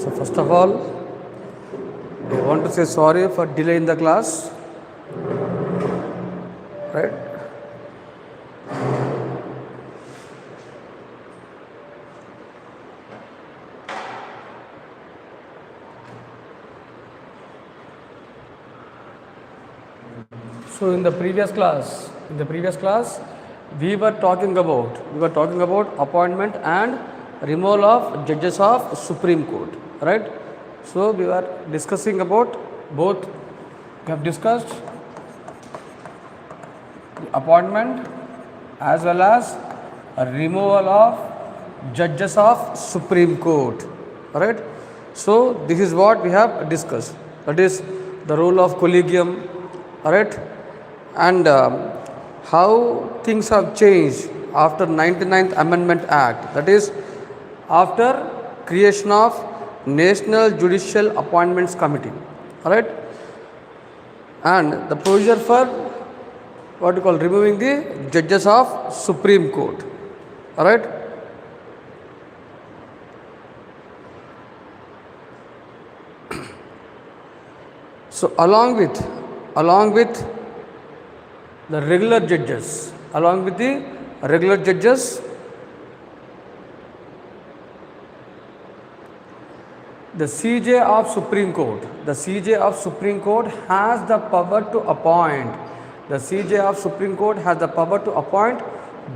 So first of all, I want to say sorry for delay in the class, right? So in the previous class, we were talking about appointment and removal of judges of Supreme Court, right? So we were discussing about both. We have discussed appointment as well as a removal of judges of Supreme Court, right? So this is what we have discussed. That is the role of collegium, right? And how things have changed after 99th Amendment Act. That is after creation of National Judicial Appointments Committee, alright, and the procedure for what we call removing the judges of Supreme Court, alright. So along with the regular judges, the CJ of Supreme Court has the power to appoint. The CJ of Supreme Court has the power to appoint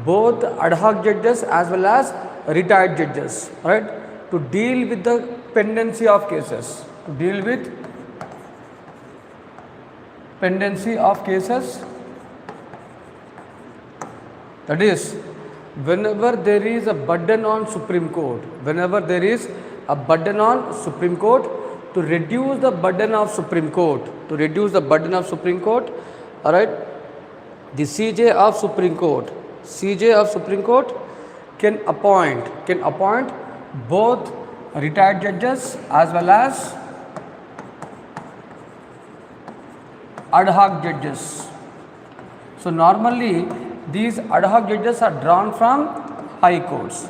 both ad hoc judges as well as retired judges, right, to deal with the pendency of cases. That is, whenever there is a burden on Supreme Court, to reduce the burden of Supreme Court, alright, the CJ of Supreme Court can appoint both retired judges as well as ad hoc judges. So normally these ad hoc judges are drawn from high courts.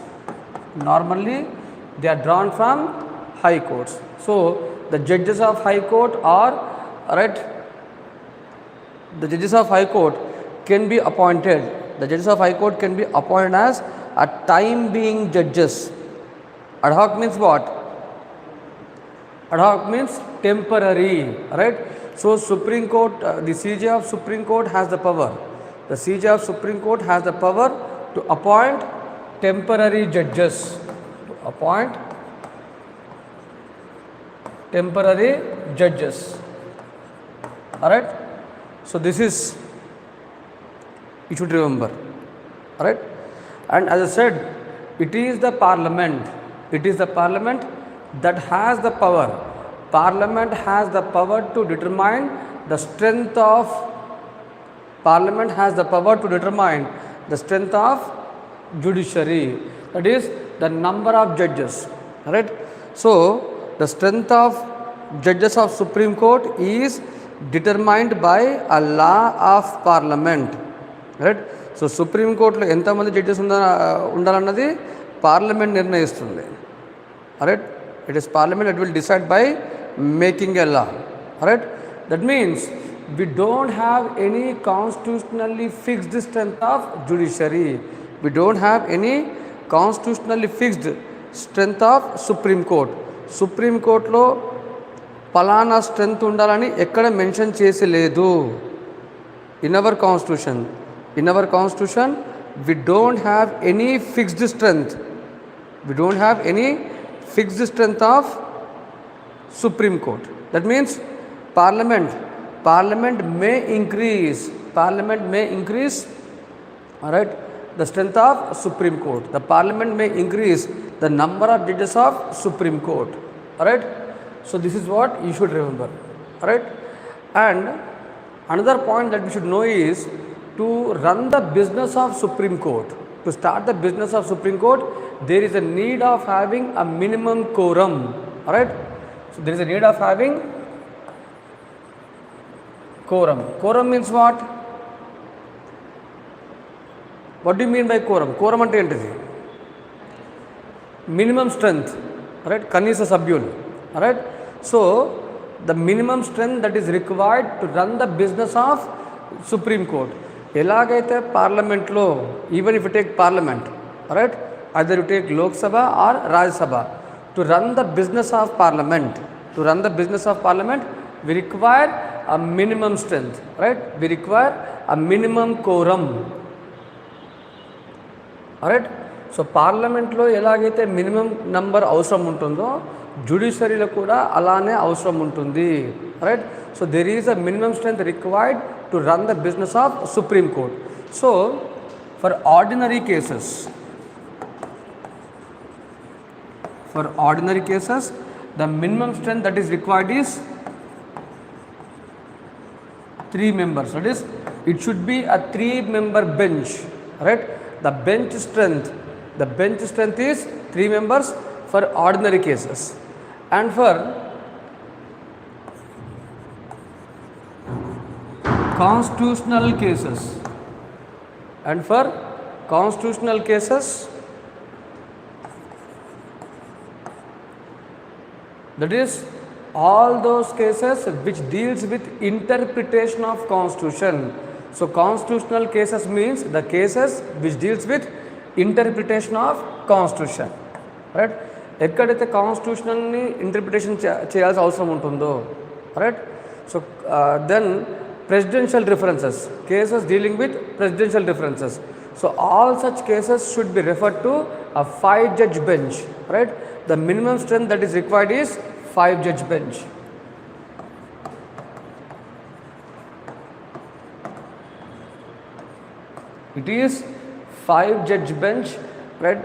They are drawn from high courts. So the judges of high court can be appointed. as a time being judges. Ad hoc means what? Ad hoc means temporary, right? So Supreme Court, the CJ of Supreme Court has the power. To appoint temporary judges. Alright. So this is, you should remember. Alright. And as I said, it is the parliament that has the power. Parliament has the power to determine the strength of judiciary, that is the number of judges, right? So the strength of judges of Supreme Court is determined by a law of parliament, right? So Supreme Court lo enta mandi judges undalannadi parliament nirnayistundi, right? It is parliament that will decide by making a law, right? That means we don't have any constitutionally fixed strength of judiciary. We don't have any constitutionally fixed strength of supreme court. Supreme కోర్టులో పలానా strength ఉండాలని ఎక్కడ mention చేసి లేదు. In our constitution we don't have any fixed strength. We don't have any fixed strength of Supreme Court. That means Parliament may increase. All right, the strength of Supreme Court. The Parliament may increase the number of judges of Supreme Court. All right. So this is what you should remember. All right. And another point that we should know is, to run the business of Supreme Court, to start the business of Supreme Court, there is a need of having a minimum quorum. All right. So there is a need of having quorum. Quorum means what? What do you mean by quorum? Quorum ante entidi minimum strength. All right, kanisa sabhyulu. All right. So the minimum strength that is required to run the business of Supreme Court. ఎలాగైతే పార్లమెంట్లో, even if you take parliament, right, either you take Lok Sabha or Rajya Sabha, to run the business of parliament, we require a minimum strength, right, we require a minimum quorum. Right. So పార్లమెంట్లో ఎలాగైతే minimum number అవసరం ఉంటుందో, జ్యుడిషియరీలో కూడా అలానే అవసరం ఉంటుంది. Right. So there is a minimum strength required to run the business of Supreme Court. So for ordinary cases, the minimum strength that is required is 3 members. That is, it should be a 3-member bench. Right. The bench strength is 3 members for ordinary cases, and for constitutional cases, that is all those cases which deals with interpretation of constitution. So constitutional cases means the cases which deals with interpretation of constitution. Right. ఎక్కడైతే కాన్స్టిట్యూషనల్ని interpretation చేయాల్సిన అవసరం ఉంటుందో, right. So then presidential references, cases dealing with presidential references. So all such cases should be referred to a 5-judge bench. Right. The minimum strength that is required is 5-judge bench. It is 5-judge bench, right,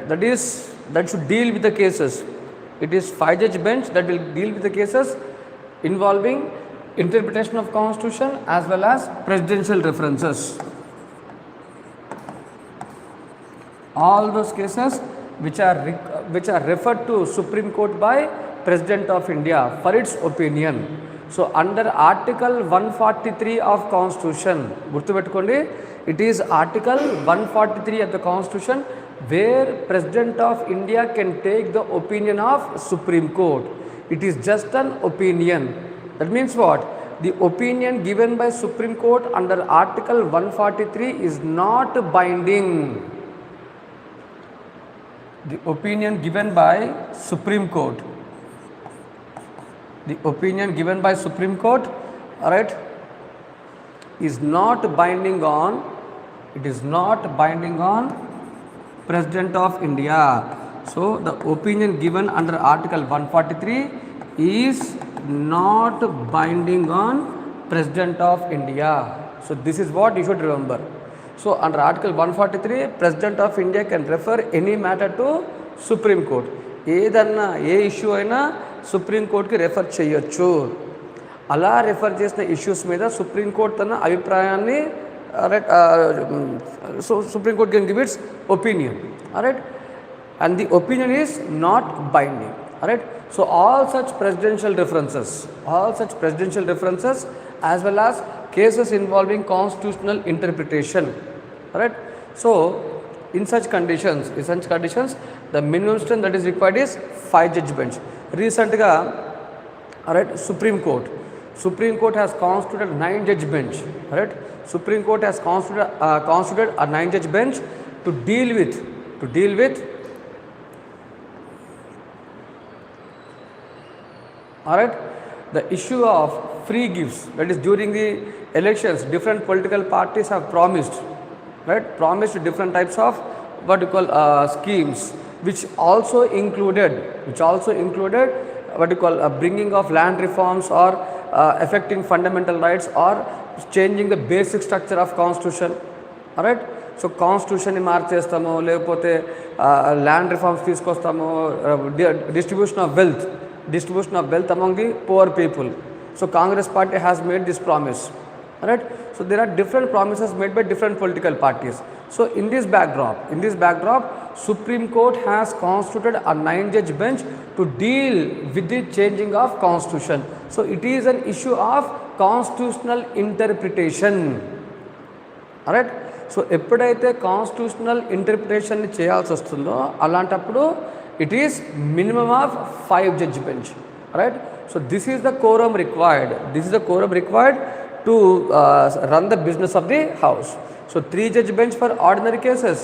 that should deal with the cases. It is 5-judge bench that will deal with the cases involving interpretation of constitution as well as presidential references. All those cases which are referred to Supreme Court by President of India for its opinion. So under Article 143 of Constitution, గుర్తుపెట్టుకోండి, it is Article 143 of the Constitution where President of India can take the opinion of Supreme Court. It is just an opinion. That means what? The opinion given by Supreme Court under Article 143 is not binding. The opinion given by Supreme Court, right, is not binding on, President of India. So the opinion given under Article 143 is not binding on President of India. So this is what you should remember. So under Article 143, President of India can refer any matter to Supreme Court. ఏదన్నా ఏ issue అయినా supreme కోర్ట్కి refer చేయొచ్చు. అలా refer చేసిన issues మీద supreme court తన అభిప్రాయాన్ని, so supreme court can give it's opinion, right, and the opinion is not binding. Alright, so all such presidential references as well as cases involving constitutional interpretation. Alright, so in such conditions, the minimum strength that is required is 5-judge bench. Recently, alright, Supreme Court has constituted 9-judge bench. Alright, Supreme Court has constituted a 9-judge bench to deal with Alright, the issue of free gifts, that is during the elections different political parties have promised, right, promised different types of what you call schemes, which also included what you call bringing of land reforms or affecting fundamental rights or changing the basic structure of constitution. Alright, so కాన్స్టిట్యూషన్ని మార్చేస్తాము, లేకపోతే land reforms తీసుకొస్తాము, distribution of wealth among the poor people. So Congress party has made this promise. Right, so there are different promises made by different political parties. So in this backdrop Supreme Court has constituted a 9-judge bench to deal with the changing of constitution. So it is an issue of constitutional interpretation. Alright, so ఎప్పుడైతే constitutional ఇంటర్ప్రిటేషన్ని చేయాల్సి వస్తుందో అలాంటప్పుడు it is minimum of 5 judge bench. Right, so this is the quorum required to run the business of the house. So 3 judge bench for ordinary cases,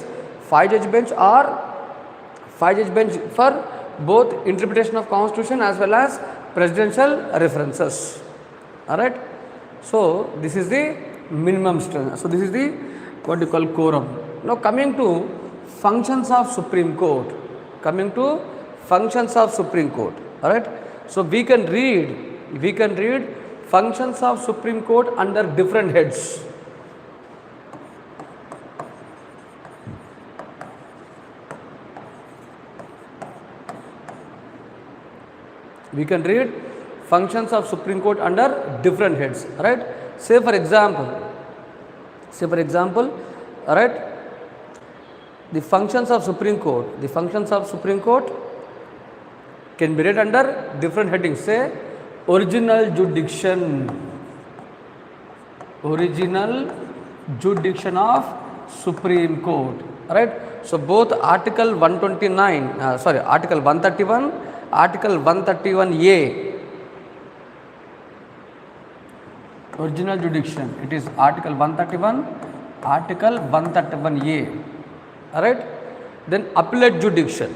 5 judge bench for both interpretation of constitution as well as presidential references. Alright, so this is the minimum strength. So this is the what you call quorum. Now coming to functions of Supreme Court. Alright, so we can read functions of Supreme Court under different heads. We can read functions of Supreme Court under different heads. Right, say for example, alright, the functions of Supreme Court can be read under different headings. Say original jurisdiction of Supreme Court. Alright, so both article 131, article 131A, original jurisdiction, it is article 131A. Alright, then appellate jurisdiction,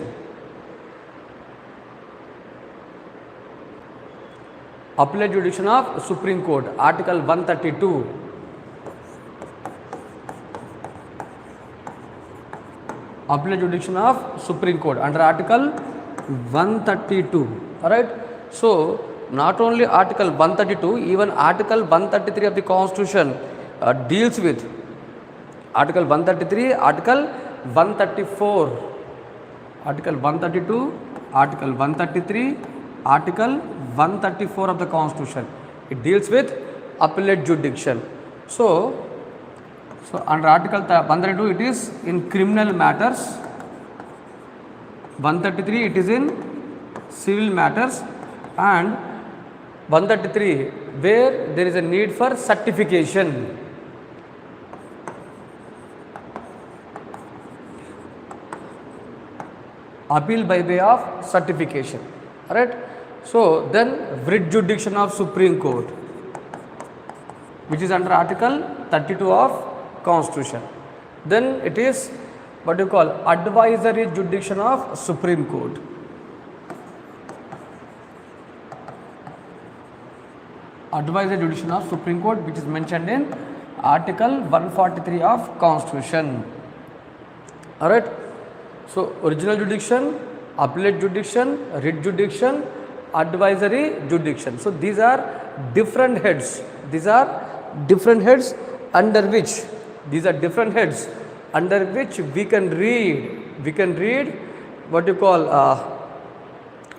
of Supreme Court, article 132. Appellate jurisdiction of Supreme Court under article 132. Alright, so not only article 132, even article 133 of the constitution deals with article 133, article 134, article 132, article 133, article 134 of the constitution. It deals with appellate jurisdiction. So under article 132 it is in criminal matters, 133 it is in civil matters, and 133 where there is a need for certification. Appeal by way of certification. Alright, so then writ jurisdiction of Supreme Court, which is under article 32 of Constitution. Then it is what you call advisory jurisdiction of Supreme Court. Advisory jurisdiction of Supreme Court, which is mentioned in article 143 of Constitution. Alright, so original jurisdiction, appellate jurisdiction, writ jurisdiction, advisory jurisdiction. So these are different heads. Under which we can read what you call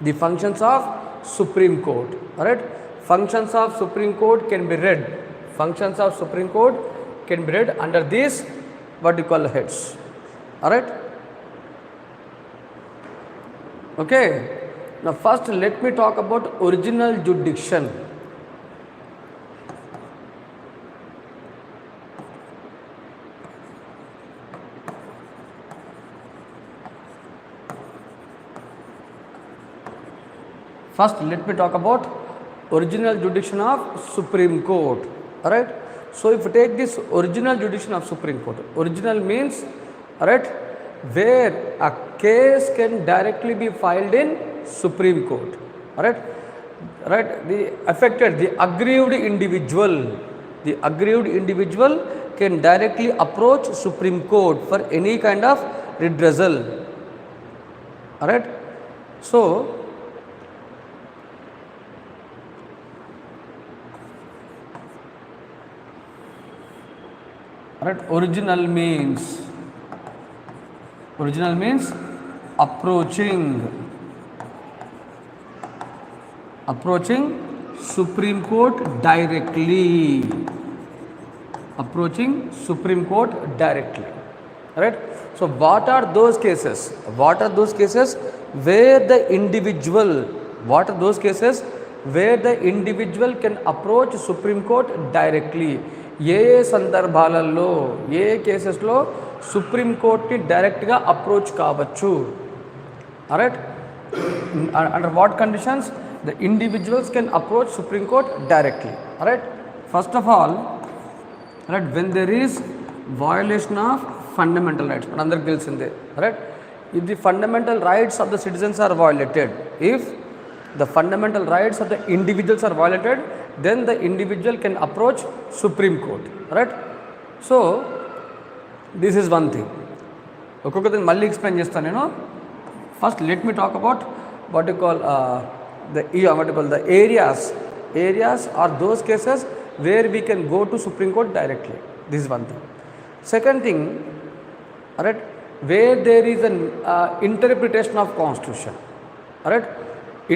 the functions of Supreme Court. Alright, functions of Supreme Court can be read under these what you call heads. Alright, okay, now first let me talk about original jurisdiction. First let me talk about original jurisdiction of Supreme Court. Alright, so if you take this original jurisdiction of Supreme Court, original means, alright, where a case can directly be filed in Supreme Court. Alright, right, the affected, the aggrieved individual can directly approach Supreme Court for any kind of redressal. All right. So right, original means approaching Supreme Court directly. Right. So what are those cases where the individual can approach Supreme Court directly? ఏ సందర్భాలలో ఏ కేసెస్లో supreme కోర్ట్ని డైరెక్ట్గా approach కావచ్చు? Right, under what conditions the individuals can approach Supreme Court directly? Right, first of all, right, when there is violation of fundamental rights, manandariki telisinde, right, if the fundamental rights of the citizens are violated, if the fundamental rights of the individuals are violated, then the individual can approach Supreme Court. Right, so this is one thing. ఒక్కొక్కటి మళ్ళీ explain చేస్తాను నేను. First let me talk about what you call the areas are those cases where we can go to Supreme Court directly. This is one thing. Second thing, right, where there is an interpretation of constitution. Right,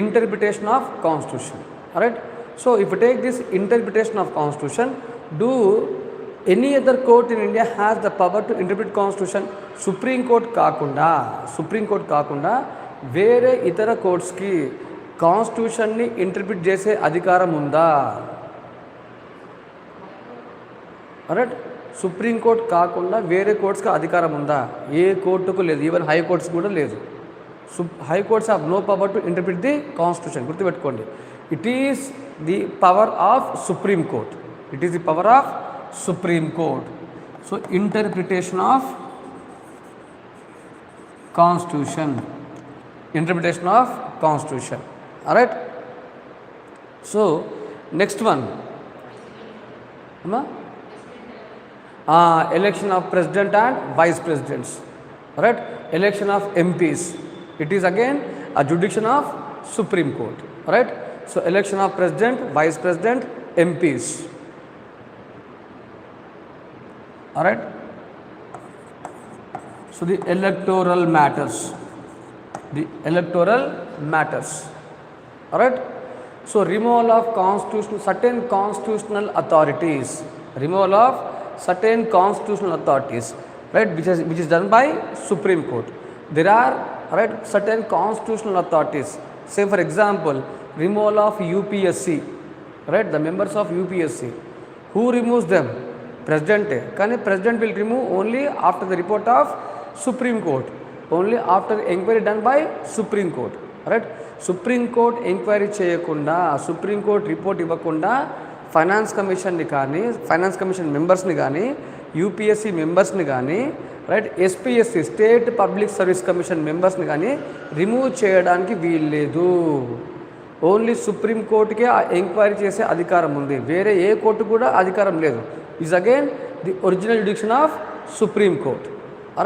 interpretation of constitution. Right, so if you take this interpretation of constitution, do any other court in India has the power to interpret constitution? Supreme Court కాకుండా వేరే ఇతర కోర్ట్స్కి కాన్స్టిట్యూషన్ని interpret చేసే అధికారం ఉందా? Right, supreme court కాకుండా వేరే కోర్ట్స్కి అధికారం ఉందా? ఏ కోర్టుకు లేదు, ఈవెన్ హైకోర్ట్స్ కూడా లేదు. High courts have no power to interpret the constitution. గుర్తుపెట్టుకోండి, it is the power of supreme court. So interpretation of constitution. Alright, so next one, election of president and vice presidents. Alright, election of MPs, it is again a jurisdiction of Supreme Court. Alright, so election of president, vice president, MPs. Alright, so the electoral matters. Alright, so removal of certain constitutional authorities, right, which is done by Supreme Court. There are, right, certain constitutional authorities. Say for example, removal of UPSC, right, the members of UPSC. Who removes them? President. Kani president will remove only after the report of Supreme Court, only after enquiry done by Supreme Court. Right, supreme court enquiry చేయకుండా, supreme court report ఇవ్వకుండా finance commission మెంబర్స్ని కానీ, UPSC మెంబర్స్ని కానీ, right, SPSC state public service commission మెంబర్స్ని కానీ remove చేయడానికి వీల్లేదు. ఓన్లీ సుప్రీం కోర్టుకే ఆ ఎంక్వైరీ చేసే అధికారం ఉంది, వేరే ఏ కోర్టు కూడా అధికారం లేదు. Is again the original jurisdiction of supreme court.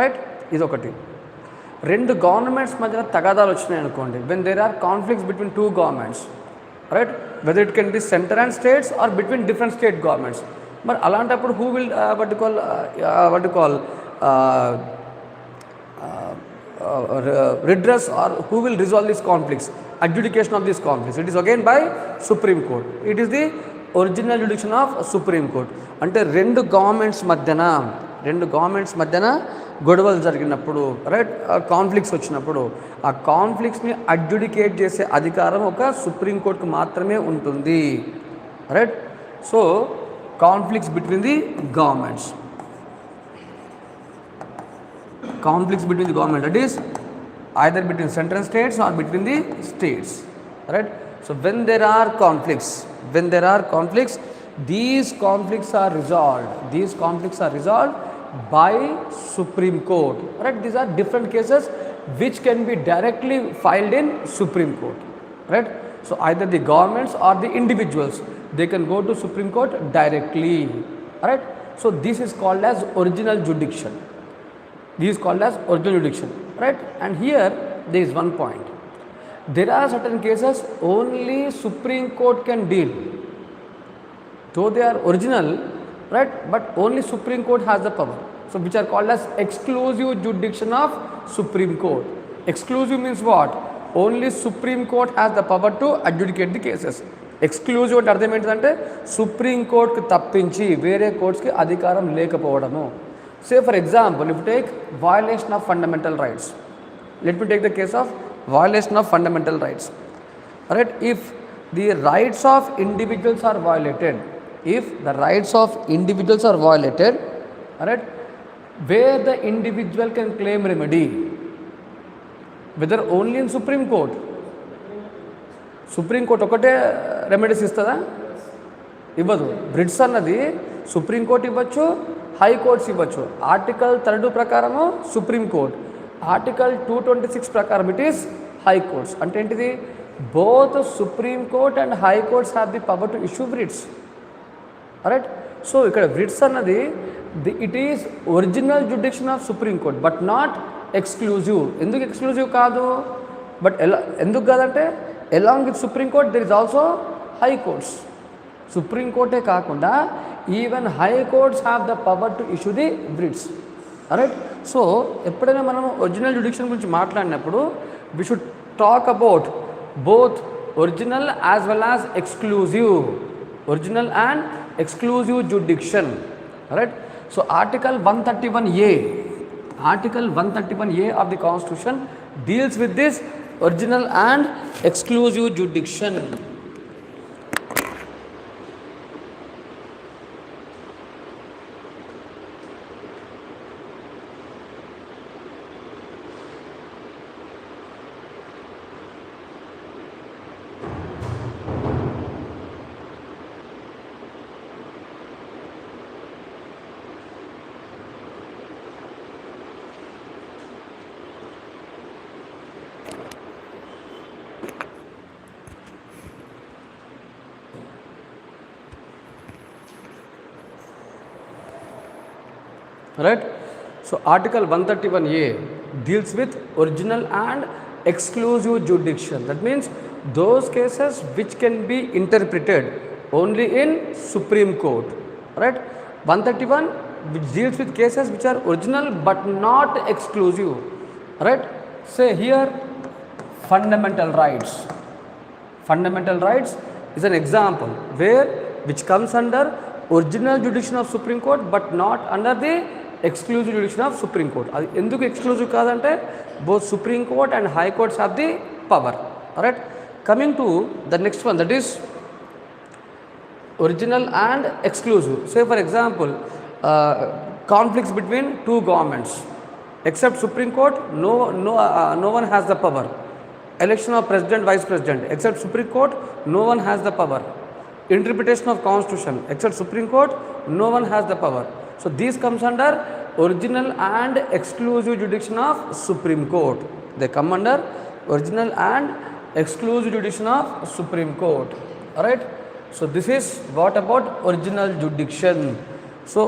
Right, ఇదొకటి. రెండు గవర్నమెంట్స్ మధ్యన తగాదాలు వచ్చినాయి అనుకోండి, when there are conflicts between two governments, right, whether it can be centre and states or between different state governments. మరి అలాంటప్పుడు who will redress or who will resolve these conflicts, adjudication of these conflicts? It is again by Supreme Court. It is the original jurisdiction of Supreme Court. అంటే రెండు governments మధ్యన గొడవలు జరిగినప్పుడు, right, conflicts వచ్చినప్పుడు ఆ కాన్ఫ్లిక్ట్స్ని adjudicate చేసే అధికారం ఒక సుప్రీంకోర్టుకు మాత్రమే ఉంటుంది. Right, so conflicts between the governments, that is either between central states or between the states. Right, so when there are conflicts, these conflicts are resolved by Supreme Court. Right, these are different cases which can be directly filed in Supreme Court. Right, So either the governments or the individuals, they can go to Supreme Court directly. Alright. So this is called as original jurisdiction. This is called as original jurisdiction. Right. And here there is one point. There are certain cases only Supreme Court can deal. Though they are original, right, but only Supreme Court has the power. So which are called as exclusive jurisdiction of Supreme Court. Exclusive means what? Only Supreme Court has the power to adjudicate the cases. Exclusive అంటే అర్థం ఏంటంటే supreme కోర్టుకి తప్పించి వేరే కోర్ట్స్కి అధికారం లేకపోవడము. సే for example if take violation of fundamental rights. Let me take the case of violation of fundamental rights. Right? If the rights of individuals are violated, if the rights of individuals are violated, right, where the individual can claim remedy, whether only in Supreme Court. Supreme Court ఒకటే remedies ఇస్తుందా? ఇవ్వదు. Breeds అన్నది supreme court ఇవ్వచ్చు, high courts ఇవ్వచ్చు. Article 32 ప్రకారము supreme court, article 226 ప్రకారం it is high courts. అంటే ఏంటిది? Both supreme court and high courts have the power to issue writs. Right. So ఇక్కడ బ్రిడ్స్ అన్నది it is original jurisdiction of supreme court but not exclusive. ఎందుకు exclusive కాదు? But ఎందుకు కాదంటే along with supreme court there is also high courts. Supreme కోర్టే కాకుండా even high courts have the power to issue the writs. Right. So ఎప్పుడైనా మనం original జ్యుడిక్షన్ గురించి మాట్లాడినప్పుడు we should talk about both original as well as exclusive, original and exclusive jurisdiction. Right. So article 131A, article 131A of the constitution deals with this original and exclusive jurisdiction. Right. So article 131A deals with original and exclusive jurisdiction. That means those cases which can be interpreted only in Supreme Court. Right. 131 which deals with cases which are original but not exclusive. Right. Say here fundamental rights. Fundamental rights is an example where which comes under original jurisdiction of Supreme Court but not under the exclusive jurisdiction of Supreme Court. అది ఎందుకు exclusive కాదంటే both Supreme Court and High Courts have the power. Alright. Coming to the next one, that is original and exclusive. Say for example conflicts between two governments. Except Supreme Court, no one has the power. Election of president, vice president. Except Supreme Court, no one has the power. Interpretation of constitution. Except Supreme Court, no one has the power. So these comes under original and exclusive jurisdiction of Supreme Court. They come under original and exclusive jurisdiction of Supreme Court. Alright. So this is what about original jurisdiction. So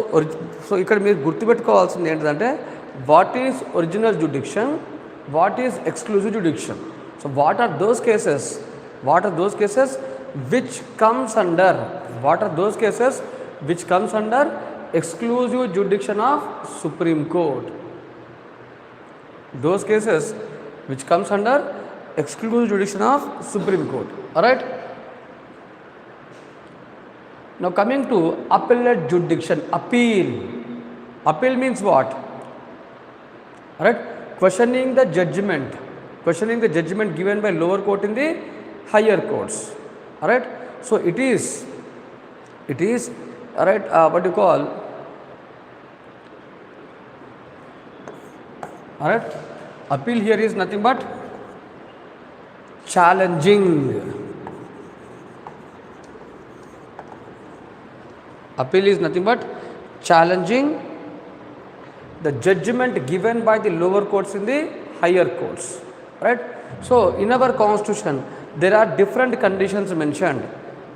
ఇక్కడ మీరు గుర్తుపెట్టుకోవాల్సింది ఏంటంటే what is original jurisdiction, what is exclusive jurisdiction. So what are those cases? What are those cases which comes under? What are those cases which comes under exclusive jurisdiction of Supreme Court? Those cases which comes under exclusive jurisdiction of Supreme Court. Alright. Now coming to appellate jurisdiction. Appeal means what? Alright. Questioning the judgment given by lower court in the higher courts. Alright. So it is alright, what you call, alright, appeal here is nothing but challenging. Appeal is nothing but challenging the judgment given by the lower courts in the higher courts. Right. So in our constitution there are different conditions mentioned.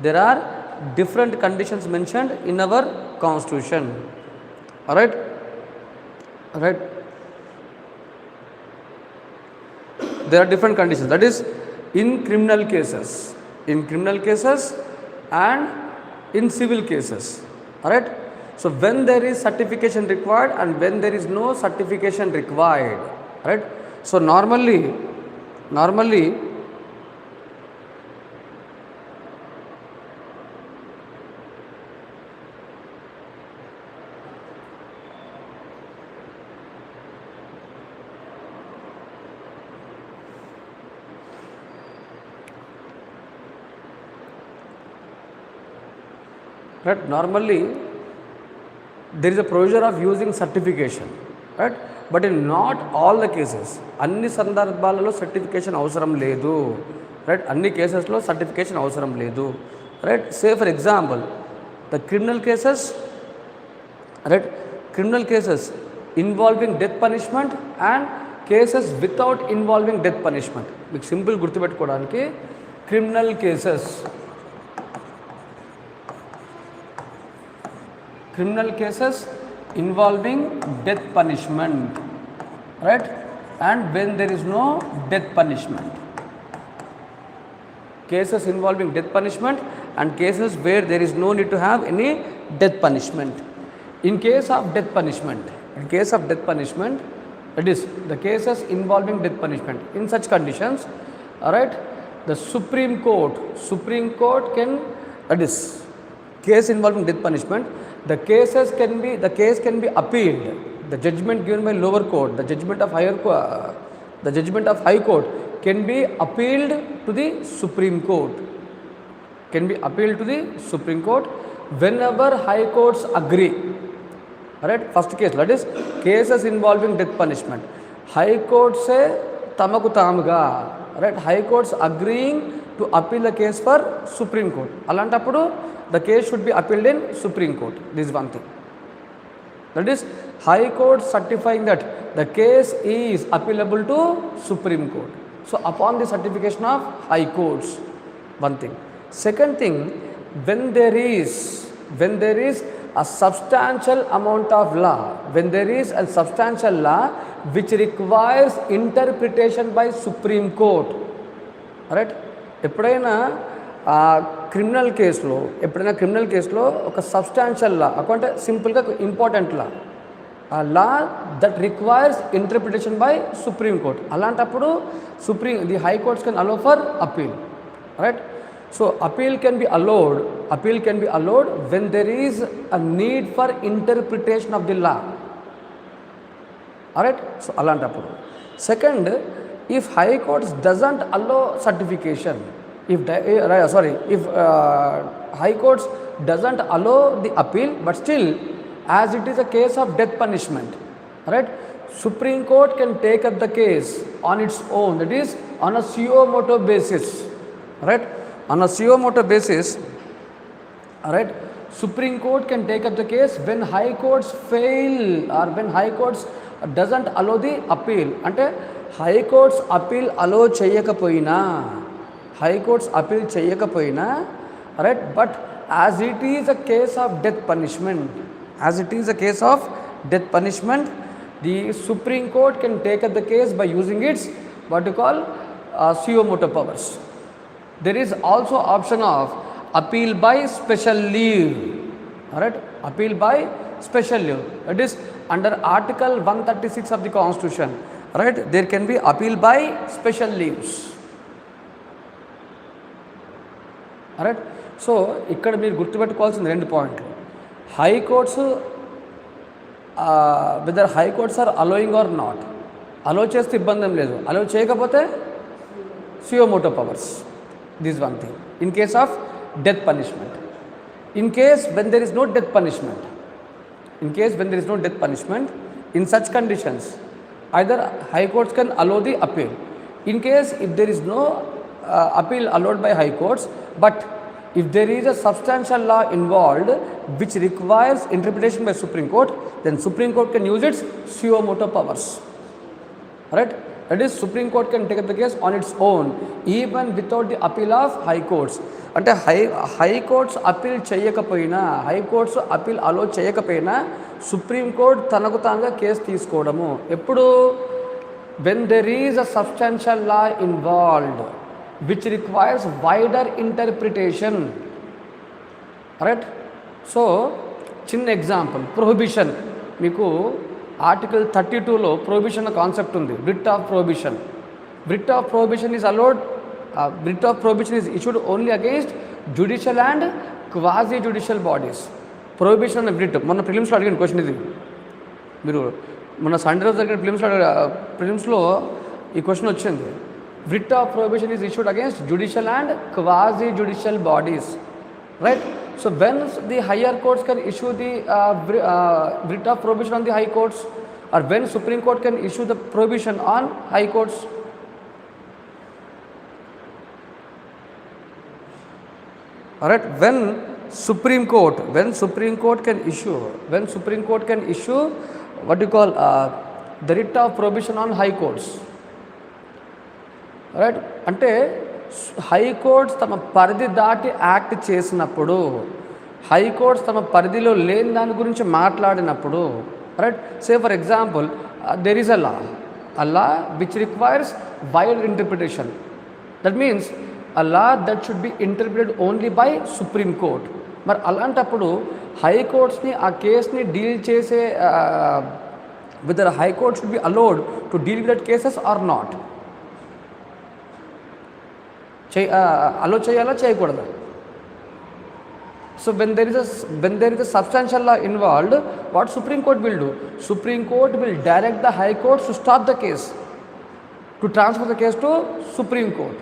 There are different conditions mentioned in our constitution. Alright? Alright? There are different conditions. That is in criminal cases. In criminal cases and in civil cases. Alright? So when there is certification required and when there is no certification required. Right? So normally there is a procedure of using certification, right? But in not all the cases, అన్ని సందర్భాలలో certification అవసరం లేదు, right? అన్ని కేసెస్లో certification అవసరం లేదు, right? Say for example the criminal cases, right? Criminal cases involving death punishment and cases without involving death punishment. మీకు simple గుర్తుపెట్టుకోవడానికి criminal cases involving death punishment, right? And when there is no death punishment. Cases involving death punishment and cases where there is no need to have any death punishment. In case of death punishment, that is the cases involving death punishment, in such conditions, alright, the Supreme Court can, that is case involving death punishment, the case can be appealed. The judgment given by lower court, the judgment of high court can be appealed to the Supreme Court. Whenever high courts agree. Alright, first case, that is cases involving death punishment. High court say tamaku tamuga, right? High courts agreeing to appeal the case for Supreme Court. Alantappudu the case should be appealed in Supreme Court. This is one thing. That is High Court certifying that the case is appealable to Supreme Court. So upon the certification of High Courts, one thing. Second thing, when there is a substantial amount of law, which requires interpretation by Supreme Court, right? ఎప్పుడైనా criminal కేసులో ఒక substantial law, అంటే సింపుల్గా important law that requires interpretation by supreme court. అలాంటప్పుడు the high courts can allow for appeal, right? So appeal can be allowed when there is a need for interpretation of the law, right? So అలాంటప్పుడు. Second, if high courts doesn't allow certification, if high courts doesn't allow the appeal, but still as it is a case of death punishment, right, Supreme Court can take up the case on its own, that is on a suo motu basis, right? On a suo motu basis, right, Supreme Court can take up the case when high courts fail or when high courts doesn't allow the appeal. అంటే high courts appeal allow చేయకపోయినా, right, but as it is a case of death punishment, the Supreme Court can take up the case by using its what you call suo motu powers. There is also option of appeal by special leave, alright, appeal by special leave. That is under Article 136 of the Constitution, right, there can be appeal by special leaves. Right. So ఇక్కడ మీరు గుర్తుపెట్టుకోవాల్సిన 2 పాయింట్లు. High courts whether high courts are allowing or not. Allow చేస్తే ఇబ్బంది ఏం లేదు, allow చేయకపోతే suo motu powers. This one thing. In case of death punishment, in case when there is no death punishment, in such conditions either high courts can allow the appeal. In case if there is no appeal allowed by high courts, but if there is a substantial law involved which requires interpretation by Supreme Court, then Supreme Court can use its suo motu powers. right? That is, Supreme Court can take up the case on its own even without the appeal of high courts. అంటే high courts appeal చేయకపోయినా, high courts appeal అలో చేయకపోయినా supreme court తనకు తానుగా case తీసుకోవడము ఎప్పుడు, when there is a substantial law involved which requires wider interpretation, right? So చిన్న example, prohibition. మీకు article 32లో prohibition concept ఉంది, writ of prohibition. Writ of prohibition is allowed, writ of prohibition is issued only against judicial and quasi judicial bodies. Prohibition writ మొన్న ప్రిలిమ్స్లో అడిగిన question ఇది, మీరు మొన్న Sunday రోజు జరిగిన ప్రిలిమ్స్లో ఈ క్వశ్చన్ వచ్చింది. writ of prohibition is issued against judicial and quasi judicial bodies, right? So when the higher courts can issue the writ of prohibition on the high courts, or when Supreme Court can issue the prohibition on high courts? All right, when Supreme Court can issue what you call the writ of prohibition on high courts, right? అంటే high courts తమ పరిధి దాటి act చేసినప్పుడు, high courts తమ పరిధిలో లేని దాని గురించి మాట్లాడినప్పుడు, right? Say for example, there is a law which requires wide interpretation. That means a law that should be interpreted only by supreme court. మరి అలాంటప్పుడు హైకోర్ట్స్ని ఆ కేసుని డీల్ చేసే whether high court should be allowed to deal with that cases or not. అలో చేయాలా చేయకూడదా? So when there is a substantial law involved, what Supreme Court will do? Supreme Court will direct the High Court to stop the case, to transfer the case to Supreme Court,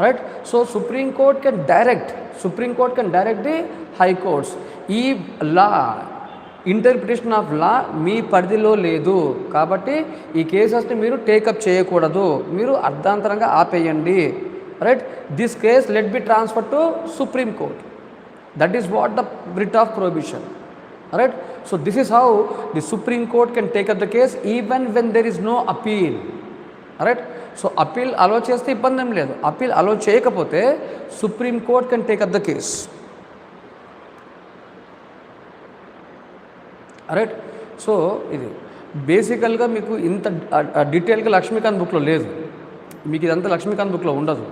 right? So Supreme Court can direct the High Courts. ఈ లా, interpretation of law మీ పరిధిలో లేదు కాబట్టి ఈ కేసెస్ని మీరు take up చేయకూడదు, మీరు అర్ధాంతరంగా ఆపేయండి, right? This case let be transfer to supreme court. That is what the writ of prohibition, right? So this is how the supreme court can take up the case even when there is no appeal, right? So appeal allow చేస్తే ఇబ్బంది ఏం లేదు, appeal allow చేయకపోతే supreme court can take up the case, right? So ఇది బేసికల్గా మీకు ఇంత డీటెయిల్గా లక్ష్మీకాంత్ బుక్లో లేదు, మీకు ఇదంతా లక్ష్మీకాంత్ బుక్లో ఉండదు,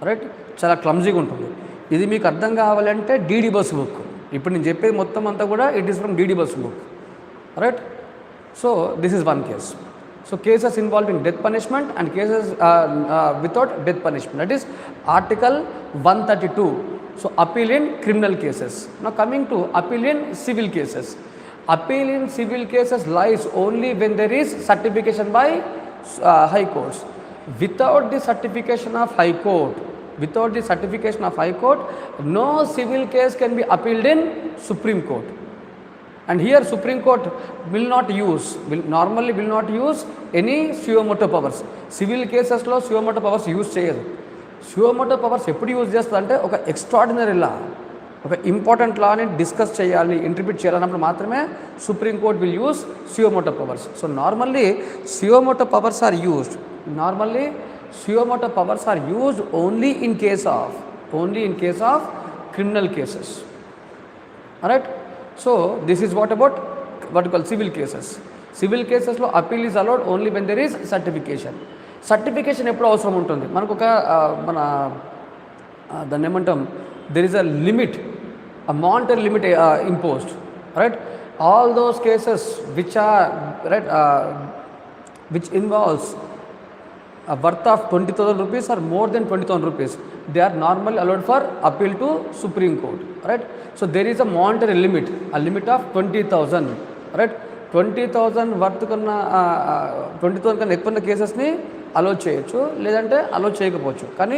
రైట్? చాలా క్లమ్జీగా ఉంటుంది. ఇది మీకు అర్థం కావాలంటే డీడీ బస్ బుక్, ఇప్పుడు నేను చెప్పేది మొత్తం అంతా కూడా it is from DD bus book, right? So this is one case. So cases involving death punishment and cases without death punishment, that is article 132. So appeal in criminal cases. Now coming to appeal in civil cases. Appeal in civil cases lies only when there is certification by high courts. Without the certification of high court, no civil case can be appealed in Supreme Court. And here Supreme Court will not use any suo motu powers. Civil cases lo suo motu powers use cheyadu. Suo motu powers eppudu use chestadante oka extraordinary law, ఒక important లాని discuss చేయాలి, interpret చేయాలన్నప్పుడు మాత్రమే supreme court will use suo motu powers. So normally suo motu powers are used only in case of criminal cases, right? So this is what about what call civil cases. Civil కేసెస్లో appeal is allowed only when there is certification. Certification ఎప్పుడు అవసరం ఉంటుంది? మనకు ఒక దాన్ని ఏమంటాం, there is a limit, a monetary limit imposed, right? All those cases which are which involves a worth of 20,000 rupees or more than 20,000 rupees, they are normally allowed for appeal to Supreme Court, right? So there is a monetary limit, a limit of 20,000, right? 20,000 worth కన్నా 20,000 కన్నా ఎక్కువ కేసెస్ని అలో చేయొచ్చు, లేదంటే అలో చేయకపోవచ్చు. కానీ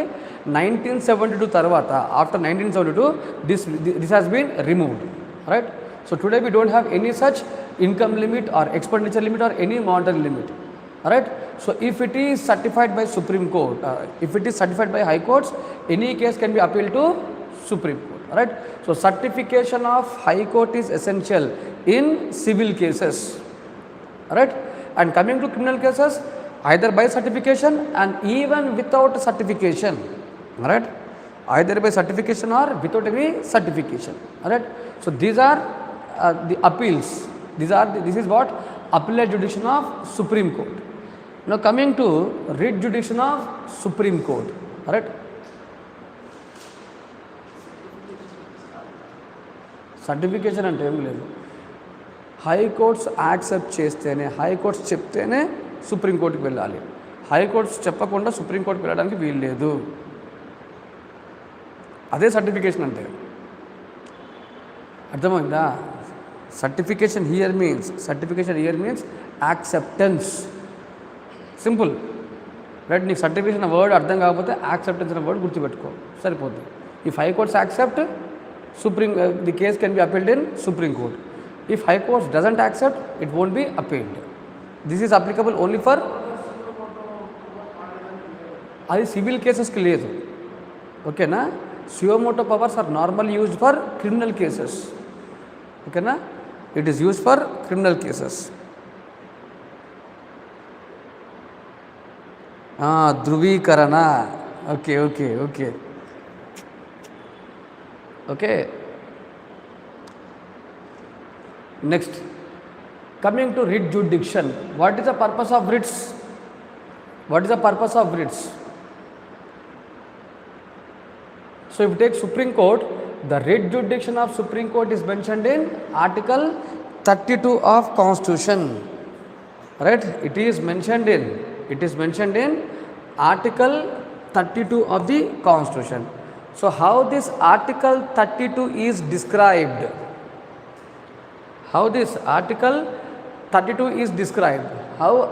1972 తర్వాత, after 1972 this has been removed, right? So today we don't have any such income limit or expenditure limit or any monetary limit, right? So if it is certified by supreme Court, if it is certified by high courts, any case can be appeal to supreme Court, right? So certification of high court is essential in civil cases, right? And coming to criminal cases, either by certification and even without certification, all right, either by certification or without any certification, all right. So these are the appeals. This is what appellate jurisdiction of Supreme Court. Now coming to writ jurisdiction of Supreme Court, all right. Certification అంటే ఏం లేదు, high courts accept చేస్తేనే, high courts చెప్తేనే సుప్రీంకోర్టుకి వెళ్ళాలి. High courts చెప్పకుండా సుప్రీంకోర్టుకి వెళ్ళడానికి వీలు లేదు. అదే సర్టిఫికేషన్ అంటే. అర్థమైందా? Certification here means acceptance. Simple right. నీకు సర్టిఫికేషన్ వర్డ్ అర్థం కాకపోతే యాక్సెప్టెన్స్ అనే వర్డ్ గుర్తుపెట్టుకో, సరిపోతుంది. If high courts accept, the case can be appealed in Supreme Court. If High Court doesn't accept, it won't be appealed. This is applicable only for అది civil కేసెస్కి లేదు, ఓకేనా. Suo motu powers are normal used for criminal cases, ఓకేనా. It is used for criminal cases. ధృవీకరణ, okay okay okay okay. Next, coming to writ jurisdiction. What is the purpose of writs? So if you take Supreme Court, the writ jurisdiction of Supreme Court is mentioned in Article 32 of Constitution, right? It is mentioned in Article 32 of the Constitution. So how this Article 32 is described? How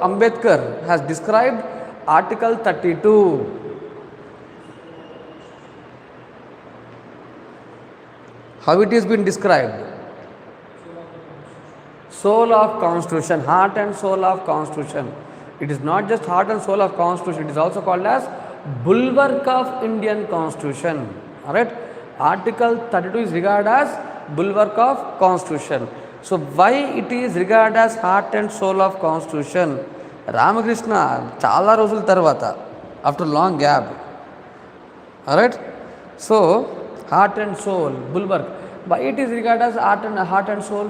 Ambedkar has described Article 32? How it is been described? Soul of Constitution, heart and soul of Constitution. It is not just heart and soul of Constitution, it is also called as bulwark of Indian Constitution. Alright, Article 32 is regarded as bulwark of Constitution. So why it is regarded as heart and soul of Constitution? Ramakrishna చాలా రోజుల తర్వాత, after long gap, alright. So heart and soul, bulwark. Why it is regarded as heart and soul?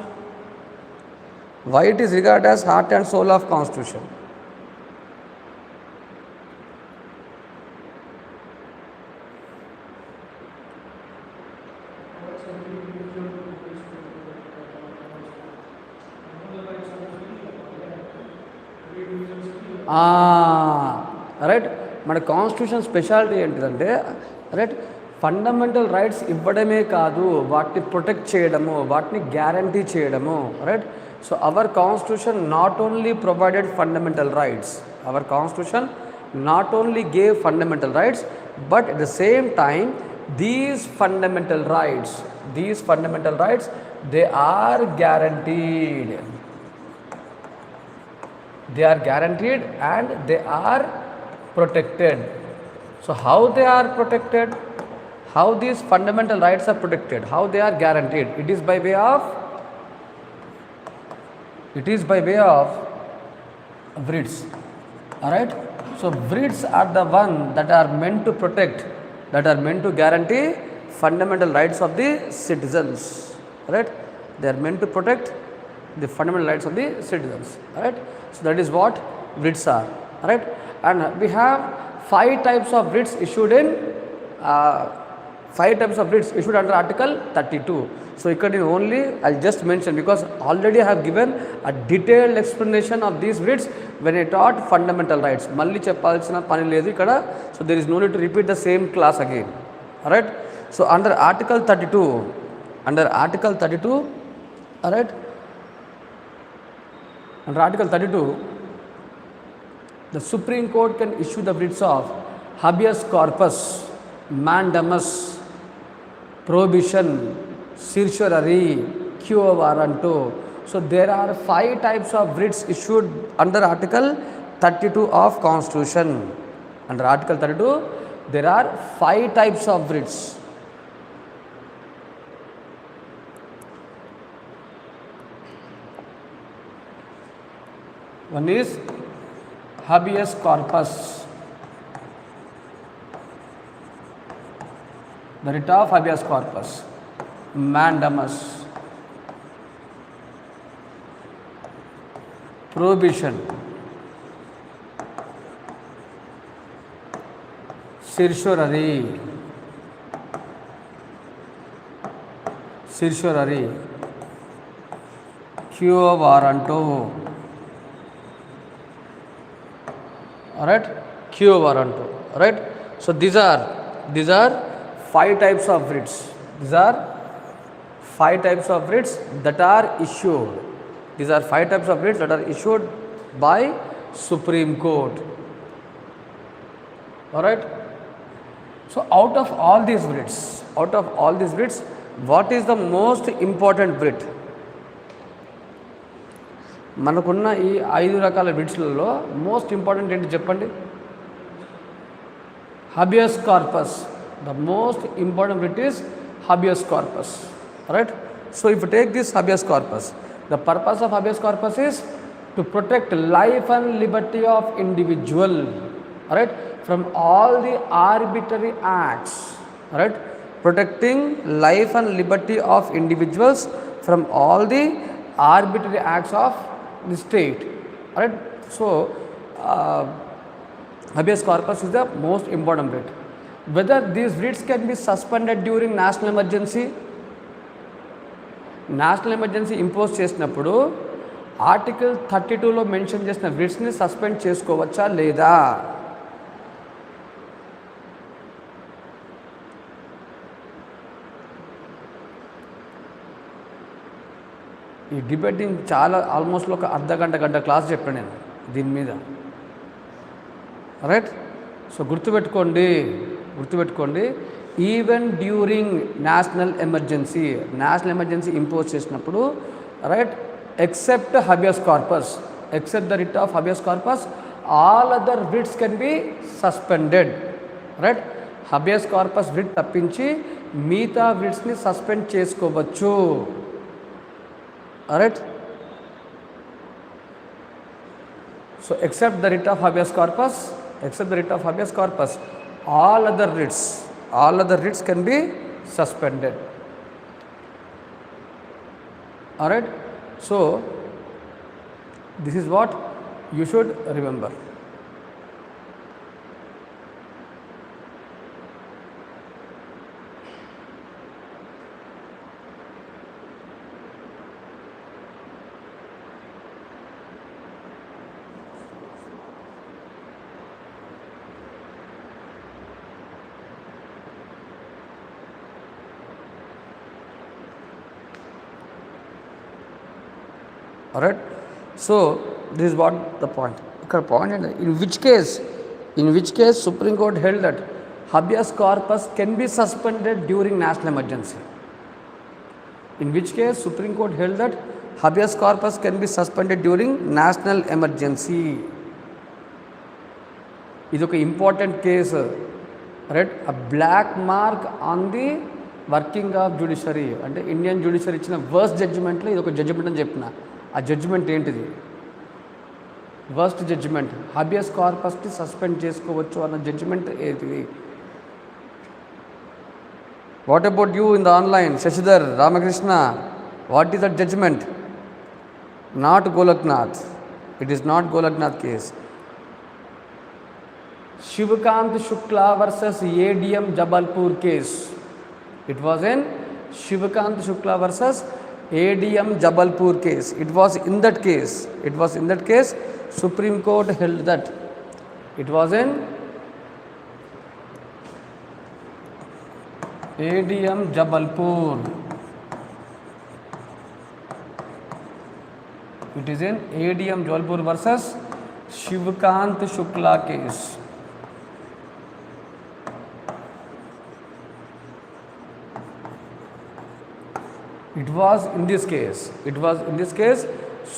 Why it is regarded as heart and soul of Constitution? Right. మన constitution speciality ఏంటిదంటే, right, fundamental rights ఇవ్వడమే కాదు, వాటిని protect చేయడము, వాటిని guarantee చేయడము, right. So our constitution not only provided fundamental rights, our constitution not only gave fundamental rights, but at the same time these fundamental rights, they are guaranteed. They are guaranteed and they are protected. So how they are protected? How these fundamental rights are protected? How they are guaranteed? It is by way of writs. Alright. So writs are the one that are meant to protect, that are meant to guarantee fundamental rights of the citizens. Right? They are meant to protect the fundamental rights of the citizens. Right? So that is what writs are. Right? And we have 5 types of writs issued in 5 types of writs issued under Article 32. So ikkadi only I'll just mention, because already I have given a detailed explanation of these writs when I taught fundamental rights. Malli cheppalsina pani ledu ikkada. So there is no need to repeat the same class again. Alright. So under Article 32, alright, under Article 32, the Supreme Court can issue the writs of habeas corpus, mandamus, prohibition, certiorari, quo warranto. So there are 5 types of writs issued under Article 32 of Constitution. Under Article 32, there are 5 types of writs. One is habeas corpus, the writ of habeas corpus, mandamus, prohibition, certiorari, quo warranto. Alright, quo warranto. Alright, so these are 5 types of writs. These are 5 types of writs that are issued. These are 5 types of writs that are issued by Supreme Court. Alright, so out of all these writs, what is the most important writ? మనకున్న ఈ 5 రకాల విట్స్లలో most important ఏంటి చెప్పండి? habeas corpus. The most important writ is habeas corpus. Right? So if you take this habeas corpus, the purpose of habeas corpus is to protect life and liberty of individual, right, from all the arbitrary acts, right, protecting life and liberty of individuals from all the arbitrary acts of the state. Right? So habeas corpus is the most important writ. Whether these writs can be suspended during national emergency, national emergency impose చేసినప్పుడు article 32లో mention చేసిన writsని suspend చేసుకోవచ్చా లేదా? ఈ debating చాలా almost ఒక గంట class చెప్పాను నేను దీని మీద. రైట్, సో గుర్తుపెట్టుకోండి, even during national emergency impose చేసినప్పుడు, right, except habeas corpus, except the writ of habeas corpus, all other writs can be suspended. Right, habeas corpus writ తప్పించి మిగతా writsని సస్పెండ్ చేసుకోవచ్చు. Right, so except the writ of habeas corpus, all other writs can be suspended. Alright, so this is what you should remember. Alright, so this is what the point. In which case Supreme Court held that habeas corpus can be suspended during national emergency. In which case Supreme Court held that habeas corpus can be suspended during national emergency. ఇది ఒక important case. Right, a black mark on the working of judiciary. అంటే Indian judiciary ఇచ్చిన worst జడ్జిమెంట్లో ఇది ఒక judgement అని చెప్పిన. ఆ జడ్జిమెంట్ ఏంటిది? Worst judgement. habeas corpusని సస్పెండ్ చేసుకోవచ్చు అన్న జడ్జిమెంట్ ఏది? What about you in the online? Shashidhar, Ramakrishna, what is that judgement? Not Golaknath. It is not Golaknath case. Shivkant Shukla versus ADM Jabalpur case. It was in Shivakant Shukla versus ADM Jabalpur case. It was in that case Supreme Court held that. It was in ADM Jabalpur. It is in ADM Jabalpur versus Shivakant Shukla case. It was in this case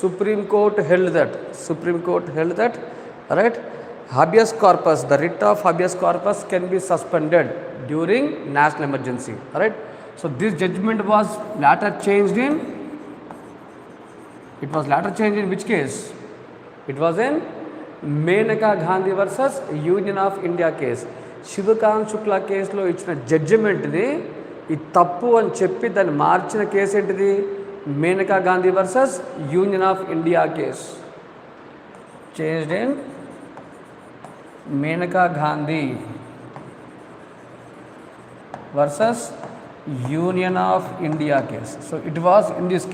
Supreme Court held that, right, habeas corpus, the writ of habeas corpus can be suspended during national emergency. Right, so this judgment was later changed in which case? It was in Menaka Gandhi versus Union of India case. Shivkant Shukla కేసులో ఇచ్చిన జడ్జిమెంట్ని ఈ తప్పు అని చెప్పి దాన్ని మార్చిన case ఏంటిది? Maneka Gandhi versus Union of India case. Changed in Maneka Gandhi versus Union of India case. So it was in this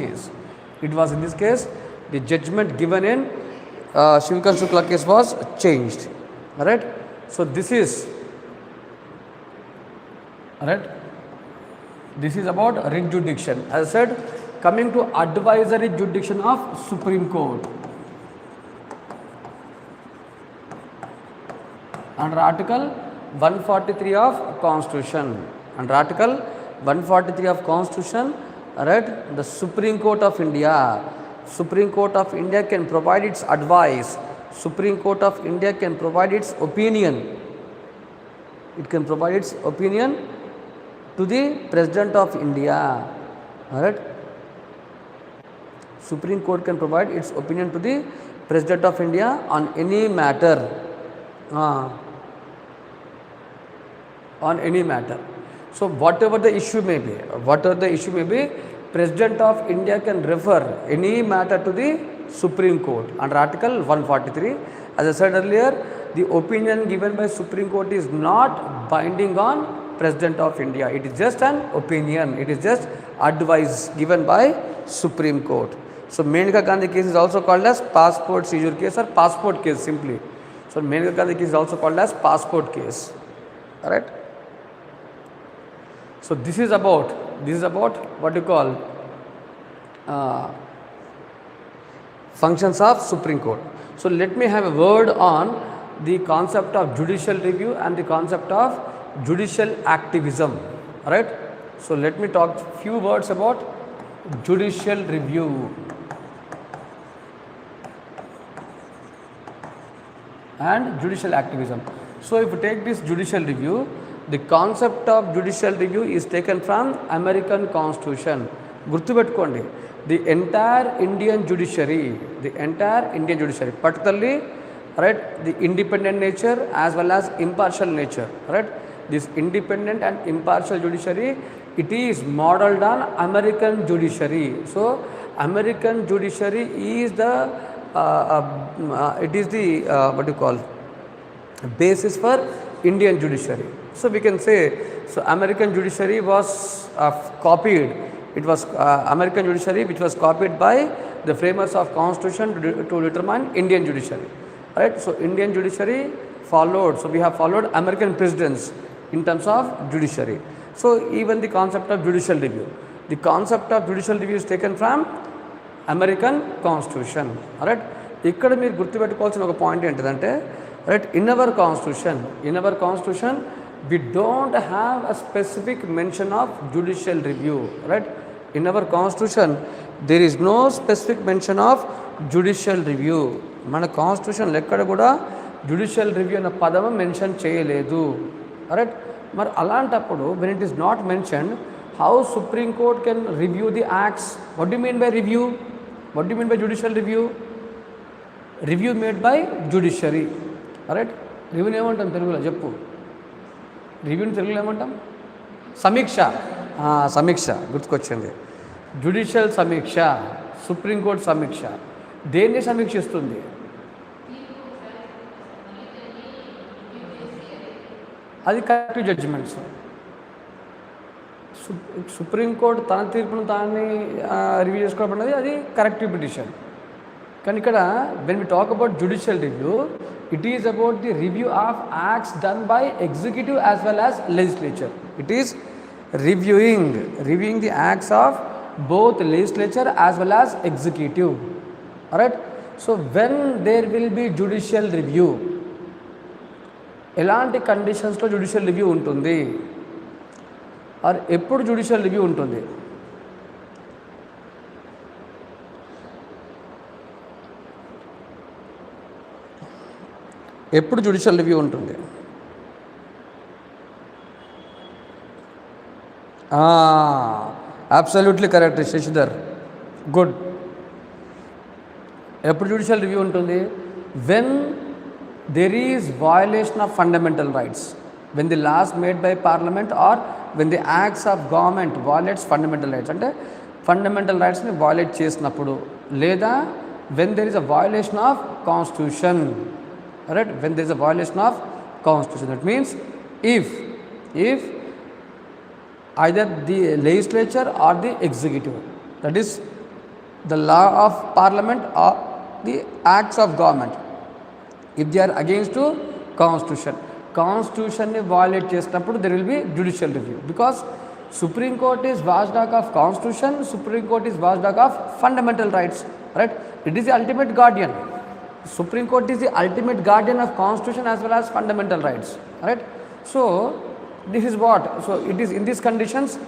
case. The judgment given in Shivkant Shukla case was changed. Alright. So this is about writ jurisdiction. As I said, coming to advisory jurisdiction of Supreme Court. Under Article 143 of Constitution. Under Article 143 of Constitution, right, the Supreme Court of India can provide its advice. Supreme Court of India can provide its opinion. It can provide its opinion to the President of India. Alright. Supreme Court can provide its opinion to the President of India on any matter. On any matter. So whatever the issue may be, President of India can refer any matter to the Supreme Court under Article 143. As I said earlier, the opinion given by Supreme Court is not binding on President of India. It is just an opinion. It is just advice given by Supreme Court. So Menaka Gandhi case is also called as passport seizure case or passport case simply. So Menaka Gandhi case is also called as passport case. Alright. So this is about what you call functions of Supreme Court. So let me have a word on the concept of judicial review and the concept of judicial activism. Alright. So let me talk few words about judicial review. And judicial activism. So if you take this judicial review, the concept of judicial review is taken from American Constitution. Gurtupetukondi, the entire Indian judiciary, particularly, right, the independent nature as well as impartial nature, right. This independent and impartial judiciary, it is modeled on American judiciary. So American judiciary is the basis for Indian judiciary. So we can say, so American judiciary was copied. It was American judiciary which was copied by the framers of Constitution to determine Indian judiciary. Right? So Indian judiciary followed. So we have followed American precedents in terms of judiciary. So even the concept of judicial review. The concept of judicial review is taken from American Constitution. Alright. ఇక్కడ మీరు గుర్తుపెట్టుకోవాల్సిన ఒక point ఏంటిదంటే, right, in our constitution we don't have a specific mention of judicial review, right. In our constitution there is no specific mention of judicial review. మన కాన్స్టిట్యూషన్లో ఎక్కడ కూడా judicial review అనే పదం మెన్షన్ చేయలేదు, right. మరి అలాంటప్పుడు when it is not mentioned, how Supreme Court can review the acts? What do you mean by review? What do you mean by judicial review? Review made by judiciary. Right. రివ్యూని ఏమంటాం తెలుగులో చెప్పు? రివ్యూని తెలుగులో ఏమంటాం? సమీక్ష గుర్తుకొచ్చింది. జ్యుడిషియల్ సమీక్ష, supreme court సమీక్ష దేన్ని సమీక్షిస్తుంది? అది కరెక్టివ్ జడ్జిమెంట్స్. సుప్రీంకోర్టు తన తీర్పును తాన్ని రివ్యూ చేసుకోవడం అనేది అది కరెక్టివ్ పిటిషన్. కానీ ఇక్కడ when we talk about judicial review, it is about the review of acts done by executive as well as legislature. It is reviewing the acts of both legislature as well as executive. Alright. So when there will be judicial review, ఎలాంటి కండిషన్స్లో judicial review ఉంటుంది, or ఎప్పుడు judicial review ఉంటుంది? ఎప్పుడు judicial review ఉంటుంది? Absolutely correct Shashidhar, good. ఎప్పుడు judicial review ఉంటుంది? when there is violation of fundamental rights, when the laws made by parliament or when the acts of government violates fundamental rights, అంటే fundamental రైట్స్ని violate చేసినప్పుడు, లేదా when there is a violation of constitution, right, when there is a violation of constitution, that means if either the legislature or the executive, that is the law of parliament or the acts of government, if they are against to constitution ni violate చేసినప్పుడు there will be judicial review, because Supreme Court is watchdog of constitution, Supreme Court is watchdog of fundamental rights, right? It is the ultimate guardian. Supreme Court is the ultimate guardian of constitution as well as fundamental rights, right? So this is what, so it is in these conditions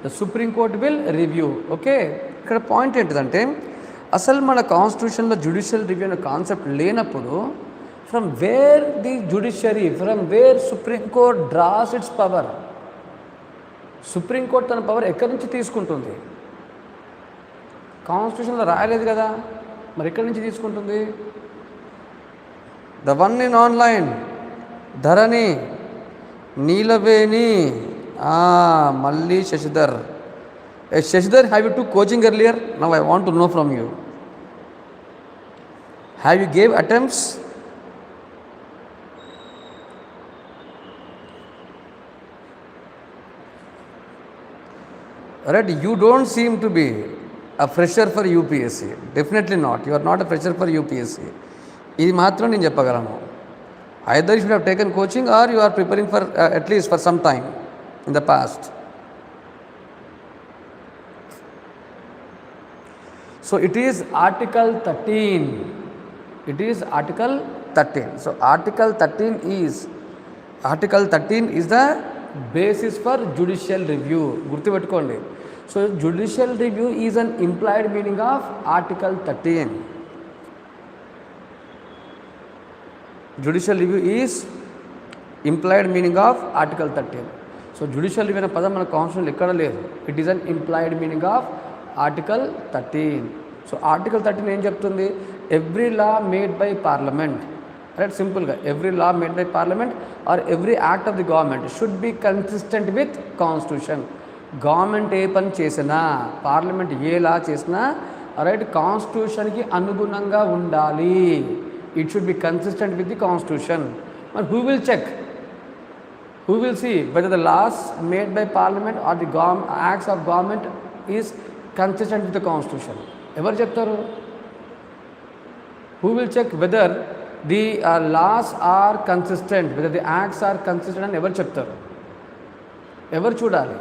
the Supreme Court will review. Okay, ఇక్కడ point ఏంటిదంటే అసలు మన కాన్స్టిట్యూషన్లో judicial review అనే concept లేనప్పుడు from where the judiciary, from where Supreme Court draws its power, Supreme Court తన power ఎక్కడి నుంచి తీసుకుంటుంది? కాన్స్టిట్యూషన్లో రాయలేదు కదా, మరి ఎక్కడి నుంచి తీసుకుంటుంది? ద వన్ ఇన్ ఆన్లైన్, ధరణి, నీలవేణి, మళ్ళీ Shashidhar. Shashidhar, have you took coaching earlier? Now I want to know from you. Have you gave attempts? Right, you don't seem to be a fresher for UPSC. Definitely not. You are not a fresher for UPSC. ఇది మాత్రం నేను చెప్పగలను. Either you should have taken coaching or you are preparing for at least for some time in the past. So it is Article 13. It is Article 13. So Article 13 is the basis for judicial review. గుర్తుపెట్టుకోండి. So judicial review is an implied meaning of Article 13. Judicial review is implied meaning of Article 13. So judicial review అనే పదం మన constitution ఎక్కడ లేదు. It is an implied meaning of Article 13. So article 13 ఏం చెప్తుంది? Every law made by parliament, right, సింపుల్గా every law made by parliament or every act of the government should be consistent with constitution. Government ఏ పని చేసినా, parliament ఏ లా చేసినా, right, కాన్స్టిట్యూషన్కి అనుగుణంగా ఉండాలి. It should be consistent with the constitution. మరి who will check, who will see whether the laws made by parliament or the acts of government is consistent with the constitution? ఎవరు చెప్తారు? Who will check whether the laws are consistent, whether the acts are consistent అని ఎవరు చెప్తారు? ఎవరు చూడాలి?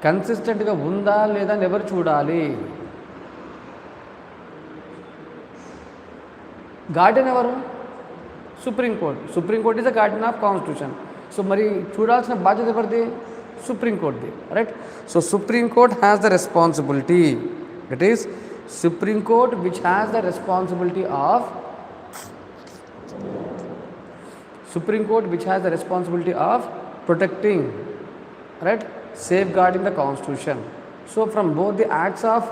కన్సిస్టెంట్గా ఉందా లేదా అని ఎవరు చూడాలి? గార్డియన్ ఎవరు? Supreme court. Supreme court is the Guardian of constitution. So మరి చూడాల్సిన బాధ్యత ఎవరిది? Supreme Court, right? So Supreme Court has the responsibility. It is Supreme Court which has the responsibility of protecting, right, safeguarding the constitution. So from both the acts of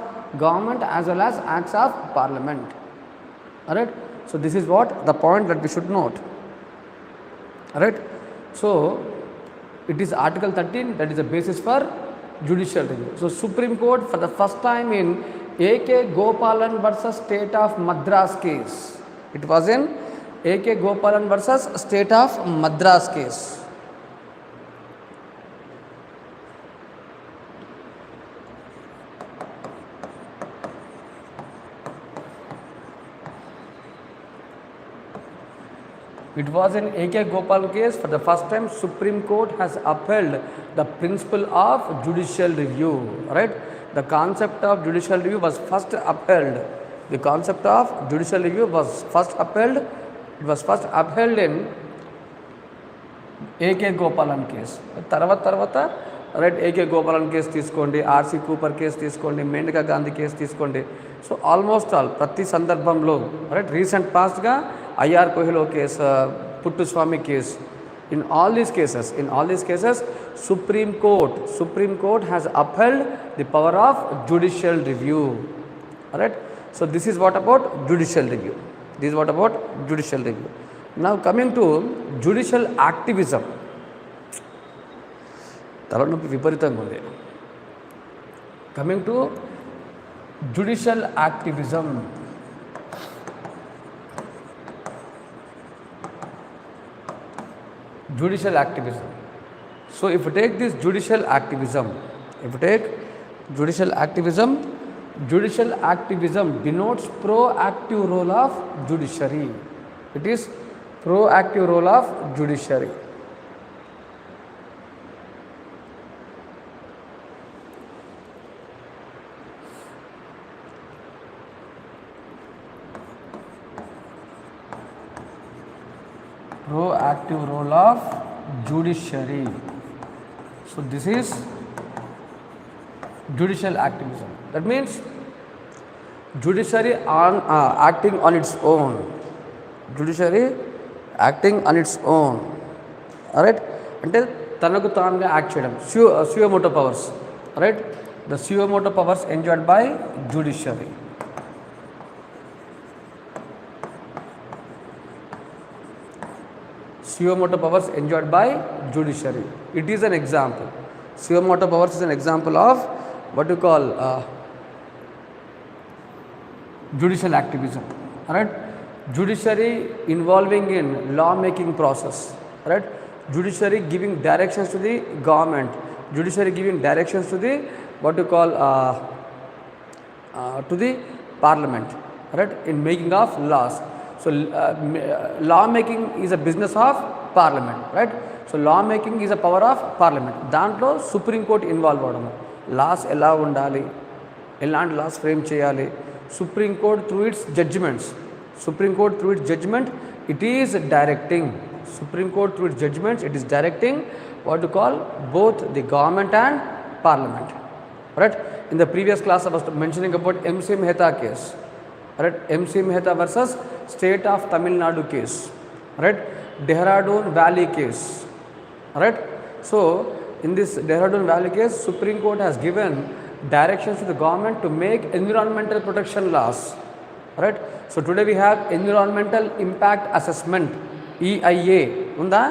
government as well as acts of parliament. Alright? So this is what the point that we should note. Alright? So it is Article 13 that is the basis for judicial review. So Supreme Court for the first time in A.K. Gopalan versus State of Madras case. It was in A.K. Gopalan versus State of Madras case. It was in A.K. Gopal case for the first time Supreme Court has upheld the principle of judicial review, right? The concept of judicial review was first upheld. The concept of judicial review was first upheld. It was first upheld in A.K. Gopalan case. తర్వాత right, A.K. Gopalan case తీసుకోండి, R.C. Cooper case తీసుకోండి, Maneka Gandhi case తీసుకోండి. So almost all ప్రతి సందర్భంలో, right, recent పాస్ట్గా I.R. Kohilo case, Puttuswamy case, in all these cases Supreme Court has upheld the power of judicial review. Alright, So this is what about judicial review. This is what about judicial review. Now coming to judicial activism. తలనొప్పి విపరీతంగా ఉంది. Coming to judicial activism. Judicial activism. So if you take this judicial activism denotes proactive role of judiciary. It is proactive role of judiciary. Proactive role of judiciary. So this is judicial activism. That means judiciary acting on its own. Judiciary acting on its own. Alright? అంటే తనకు తానుగా act చేయడం, suo powers. Alright? The suo powers enjoyed by judiciary. Suo powers enjoyed by judiciary. It is an example. Suo powers is an example of what you call judicial activism. Alright? Judiciary involving in law making process. Alright? Judiciary giving directions to the government. Judiciary giving directions to the what you call to the parliament. Alright? In making of laws. So law making is a business of parliament, right? So law making is a power of parliament. దాంట్లో Supreme Court involve అవడము, laws ఎలా ఉండాలి, ఎలాంటి laws frame చేయాలి, Supreme Court through its judgements, Supreme Court through its judgement it is directing, Supreme Court through its judgements it is directing what to call both the government and parliament. Right? In the previous class I was mentioning about MC Mehta case. Right? MC Mehta versus State of Tamil Nadu case. Right? Dehradun Valley case. Right? So in this Dehradun Valley case, Supreme Court has given directions to the government to make environmental protection laws. Right? So today we have environmental impact assessment, EIA. Unda?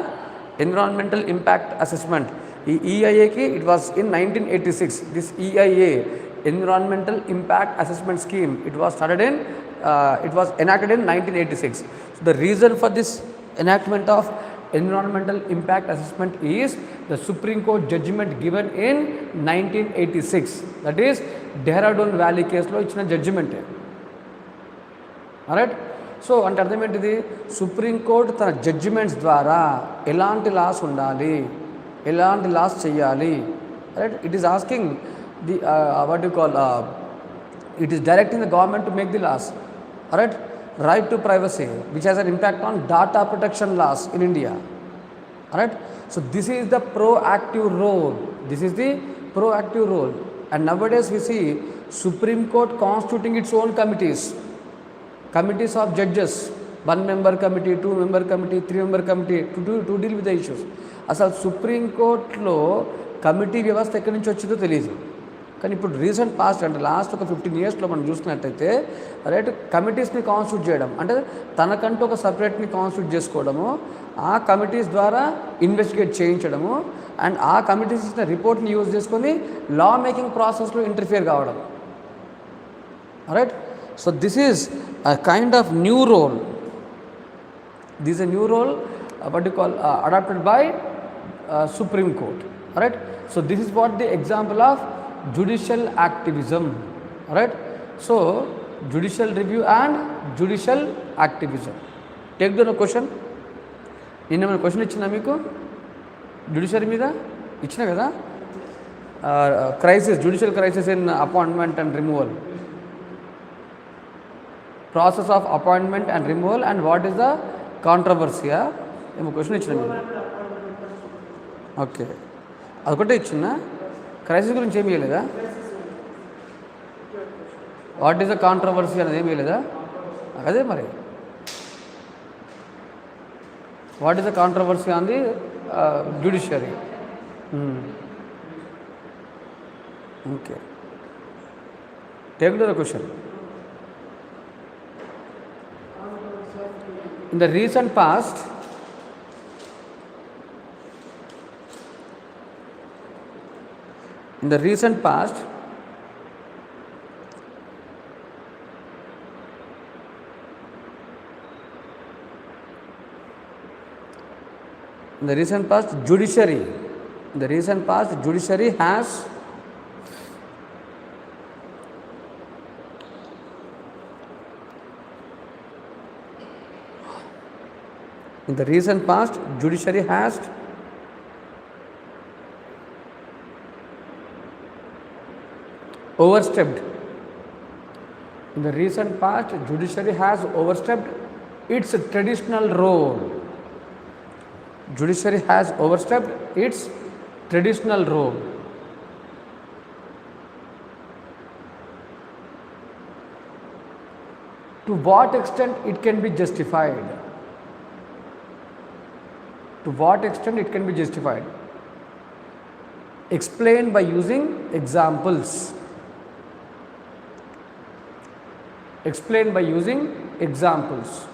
Environmental impact assessment. EIA ki it was in 1986. This EIA, Environmental Impact Assessment Scheme, it was enacted in 1986. So the reason for this enactment of environmental impact assessment is the Supreme Court judgment given in 1986. That is Dehradun Valley case lo ichina judgment. Alright? So అంటే అర్థం ఏంటిది, supreme court తన judgements ద్వారా ఎలాంటి loss ఉండాలి, ఎలాంటి laws చేయాలి, right? It is asking the what you call it is directing the government to make the laws. Right? Right to privacy which has an impact on data protection laws in India. Right? So this is the proactive role. This is the proactive role. And nowadays we see Supreme Court constituting its own committees of judges, 1 member committee, 2 member committee, 3 member committee to deal with the issues. అసలు సుప్రీంకోర్టులో committee వ్యవస్థ ఎక్కడి నుంచి వచ్చిందో తెలియదు. కానీ ఇప్పుడు recent past అంటే లాస్ట్ ఒక 15 yearsలో మనం చూసుకున్నట్టయితే రైట్ కమిటీస్ని కాన్స్టిట్యూట్ చేయడం అంటే తనకంటూ ఒక సపరేట్ని కాన్స్టిట్యూట్ చేసుకోవడము, ఆ కమిటీస్ ద్వారా ఇన్వెస్టిగేట్ చేయించడము అండ్ ఆ కమిటీస్ ఇచ్చిన రిపోర్ట్ని యూజ్ చేసుకొని లా మేకింగ్ ప్రాసెస్లో ఇంటర్ఫియర్ కావడం. Right? So this is a kind of new role. This is a new role what you call adopted by Supreme Court. Right? So this is what the example of judicial activism. Right? So judicial review and judicial activism. Take the question. నిన్న question ఇచ్చిందా మీకు judiciary మీద? ఇచ్చిన కదా, crisis, judicial crisis in appointment and removal, process of appointment and removal and what is the కాంట్రవర్సీయా ఏమో question ఇచ్చిన మీరు. ఓకే, అదొకటే ఇచ్చిందా? క్రైసిస్ గురించి ఏమి ఇవ్వలేదా? వాట్ ఈస్ ద కాంట్రవర్సీ అనేది ఏమి ఇవ్వలేదా? అదే మరి what is the controversy on the judiciary. Okay, take the question. in the recent past, in the recent past, judiciary, in the recent past, judiciary has in the recent past, judiciary has overstepped. In the recent past, judiciary has overstepped its traditional role. Judiciary has overstepped its traditional role. To what extent it can be justified? To what extent it can be justified? Explain by using examples. Explain by using examples.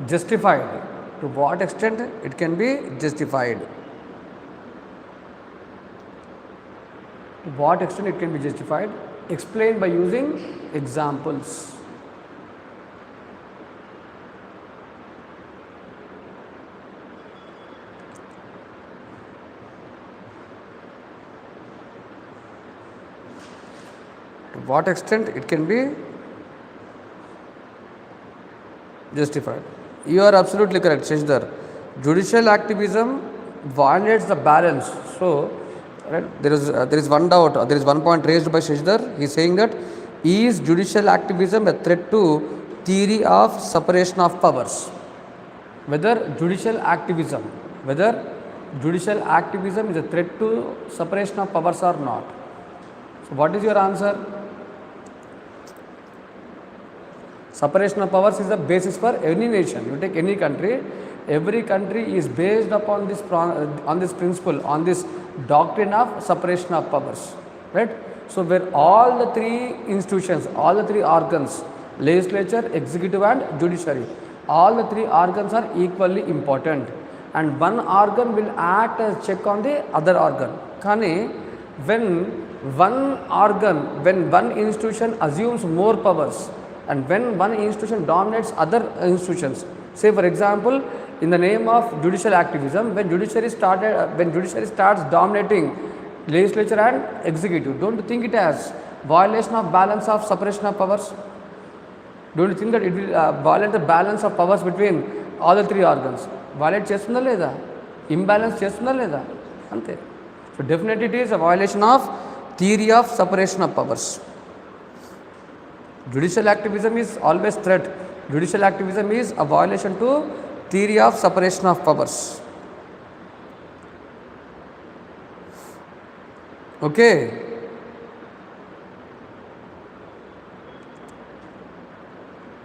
Justified. To what extent it can be justified? To what extent it can be justified? Explain by using examples. To what extent it can be justified? You are absolutely correct, Shashidhar. Judicial activism violates the balance. So, right, there is one doubt, there is one point raised by Shashidhar. He is saying that is judicial activism a threat to theory of separation of powers? Whether judicial activism is a threat to separation of powers or not. So, what is your answer? Separation of powers is the basis for any nation. You take any country, every country is based upon this principle, on this doctrine of separation of powers, right? So, where all the three institutions, all the three organs, legislature, executive and judiciary, all the three organs are equally important, and one organ will act as check on the other organ. Kani, when one institution assumes more powers, and when one institution dominates other institutions, say for example, in the name of judicial activism, when judiciary starts dominating legislature and executive, don't you think it has violation of balance of separation of powers? Don't you think that it will violate the balance of powers between all the three organs? Violate chestunda leda? Imbalance chestunda leda? Ante. So definitely it is a violation of theory of separation of powers. Judicial activism is always threat. Judicial activism is a violation to theory of separation of powers. Okay.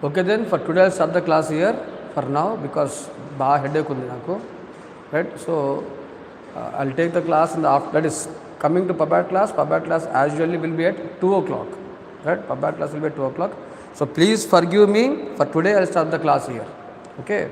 Okay, then for today I'll stop the class here for now because headache undi naku. Right? So I'll take the class in the after, that is coming to Pabbat class. Pabbat class as usually will be at 2 o'clock. Right? Pabbat class will be at 2 o'clock. So please forgive me for today. I'll start the class here. Okay.